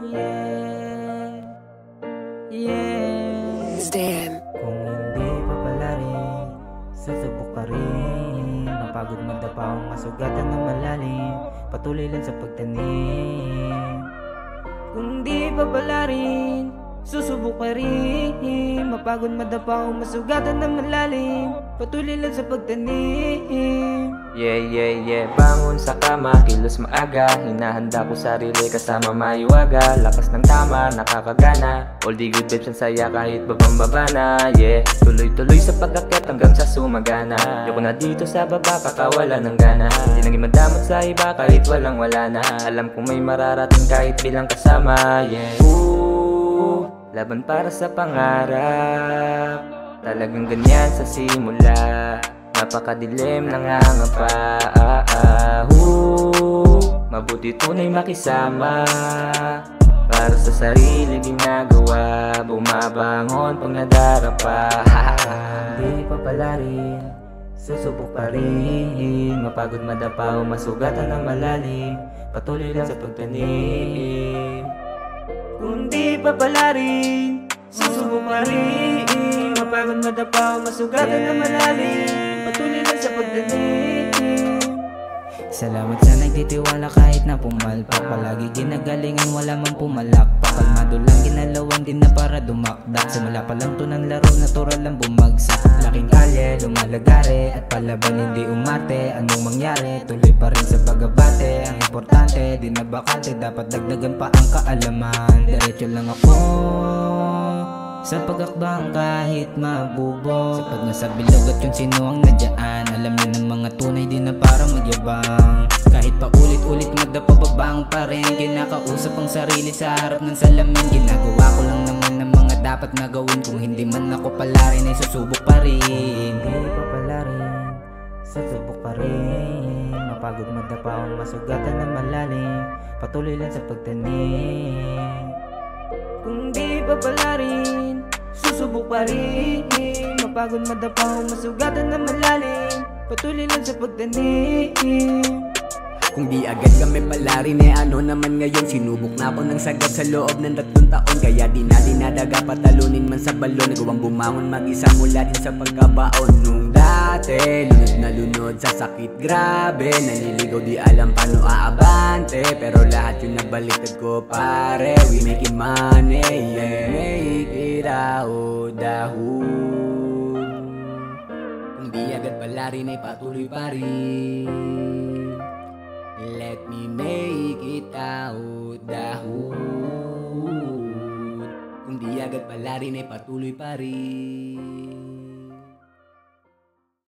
Yeah, yeah. Stan. Kung hindi pa pala rin, susubok pa rin. Mapagod madapawang masugatan ng malalim, patuloy lang sa pagtanim. Kung di pa pala rin, susubok pa rin. Mapagod madapawang masugatan ng malalim, patuloy lang sa pagtanim. Yeah, bangon sa kama, kilos maaga. Hinahanda ko sarili kasama maiwaga. Lakas ng tama, nakakagana. All the good vibes ang saya kahit babang-baba na. Yeah, tuloy-tuloy sa pag-akyat hanggang sa sumagana. Yoko na dito sa baba, kakawala ng gana. Di naging madamot sa iba kahit walang-wala na. Alam kong may mararating kahit bilang kasama. Yeah, laban para sa pangarap. Talagang ganyan sa simula. Napakadilim ng hangapa. Mabuti tunay makisama. Para sa sarili ginagawa, bumabangon pag nadarapa. Hindi pa pala rin, susubok pa rin. Mapagod madapa o masugatan ng malalim, patuloy lang sa pagtanim. Kung di pa pala rin, susubok pa rin. Mapagod madapa o masugatan ng malalim, patuloy lang sa pagtanim. Salamat sa nagtitiwala kahit na pumalpak. Palagi ginagalingan, wala mang pumalakpak. Kalmado lang ginalawan din na para dumakdak. Simula pa lang to ng laro, natural lang bumagsak. Laking kalye, lumalagare at palaban hindi umarte. Anong mangyari, tuloy pa rin sa pagabate. Ang importante, di na bakante, dapat dagdagan pa ang kaalaman. Diretso lang ako sa pag-akbang kahit mabubog. Sapat nga sa bilog at kung sino ang nadyaan. Alam niya ng mga tunay di na para magyabang. Kahit pa ulit-ulit magdapababang pa rin. Kinakausap ang sarili sa harap ng salamin. Ginagawa ko lang naman ng mga dapat na gawin. Kung hindi man ako pala rin ay susubok pa rin. Hindi pa pala rin, susubok pa rin. Mapagod madapa ang masugatan ng malalim, patuloy lang sa pagtanim. Kung di pa pala rin, susubok pa rin. Mapagod madapa o masugatan na malalim, patuloy lang sa pagtanim. Kung di agad kami pala rin, ano naman ngayon? Sinubok na ako ng sagad sa loob ng 3 taon. Kaya di na dinadaga, patalunin man sa balon. Nagawang bumangon mag-isa mula din sa pagkabaon. Nung dati, lunod na lunod sa sakit, grabe. Naliligaw, di alam paano aabante. Pero lahat yun nabaliktad ko, pare. We making money, yeah. Make it out the hood. Kung di agad pala rin, ay patuloy pa rin. Let me make it out the hood. Kung di agad pala rin, ay patuloy pa rin.